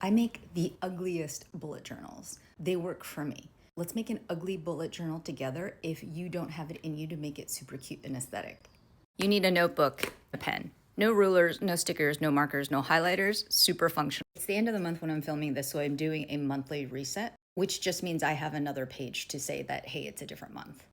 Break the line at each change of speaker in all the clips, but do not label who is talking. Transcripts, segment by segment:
I make the ugliest bullet journals. They work for me. Let's make an ugly bullet journal together if you don't have it in you to make it super cute and aesthetic. You need a notebook, a pen. No rulers, no stickers, no markers, no highlighters, super functional. It's the end of the month when I'm filming this, so I'm doing a monthly reset, which just means I have another page to say that, hey, it's a different month.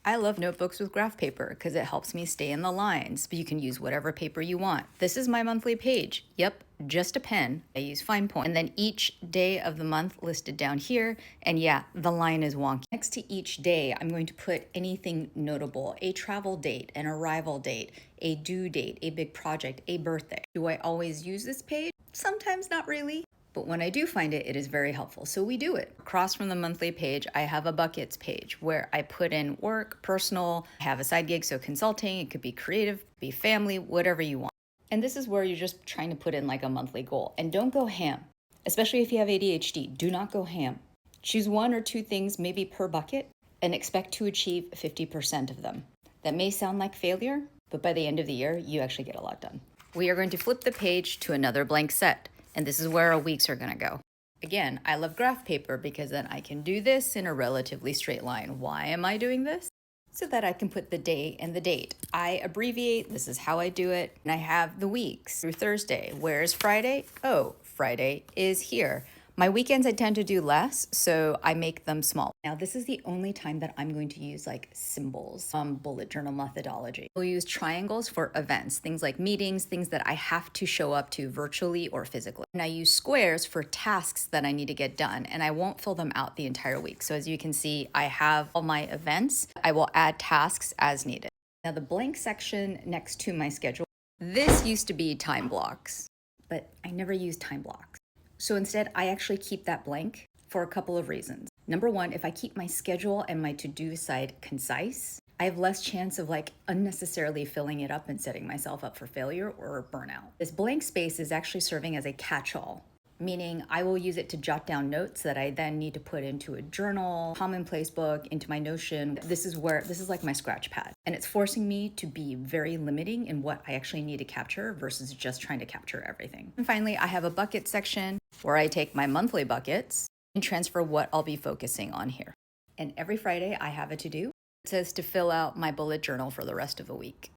I love notebooks with graph paper because it helps me stay in the lines, but you can use whatever paper you want. This is my monthly page. Yep, just a pen. I use fine point. And then each day of the month listed down here. And yeah, the line is wonky. Next to each day, I'm going to put anything notable, a travel date, an arrival date, a due date, a big project, a birthday. Do I always use this page? Sometimes not really. But when I do find it, it is very helpful. So we do it. Across from the monthly page, I have a buckets page where I put in work, personal, I have a side gig, so consulting, it could be creative, be family, whatever you want. And this is where you're just trying to put in like a monthly goal. And don't go ham, especially if you have ADHD. Do not go ham. Choose one or two things maybe per bucket and expect to achieve 50% of them. That may sound like failure, but by the end of the year, you actually get a lot done. We are going to flip the page to another blank set. And this is where our weeks are gonna go. Again, I love graph paper because then I can do this in a relatively straight line. Why am I doing this? So that I can put the day and the date. I abbreviate, this is how I do it. And I have the weeks through Thursday. Where is Friday? Oh, Friday is here. My weekends I tend to do less, so I make them small. Now this is the only time that I'm going to use like symbols, bullet journal methodology. We'll use triangles for events, things like meetings, things that I have to show up to virtually or physically. And I use squares for tasks that I need to get done, and I won't fill them out the entire week. So as you can see, I have all my events. I will add tasks as needed. Now the blank section next to my schedule, this used to be time blocks, but I never use time blocks. So instead, I actually keep that blank for a couple of reasons. Number one, if I keep my schedule and my to-do side concise, I have less chance of like unnecessarily filling it up and setting myself up for failure or burnout. This blank space is actually serving as a catch-all, meaning I will use it to jot down notes that I then need to put into a journal, commonplace book, into my Notion. This is like my scratch pad. And it's forcing me to be very limiting in what I actually need to capture versus just trying to capture everything. And finally, I have a bucket section where I take my monthly buckets and transfer what I'll be focusing on here. And every Friday I have a to-do. It says to fill out my bullet journal for the rest of the week.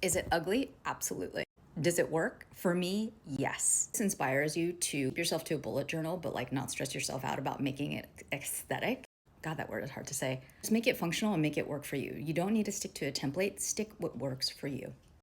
Is it ugly? Absolutely. Does it work? For me, yes. This inspires you to keep yourself to a bullet journal, but like not stress yourself out about making it aesthetic. God, that word is hard to say. Just make it functional and make it work for you. You don't need to stick to a template. Stick what works for you.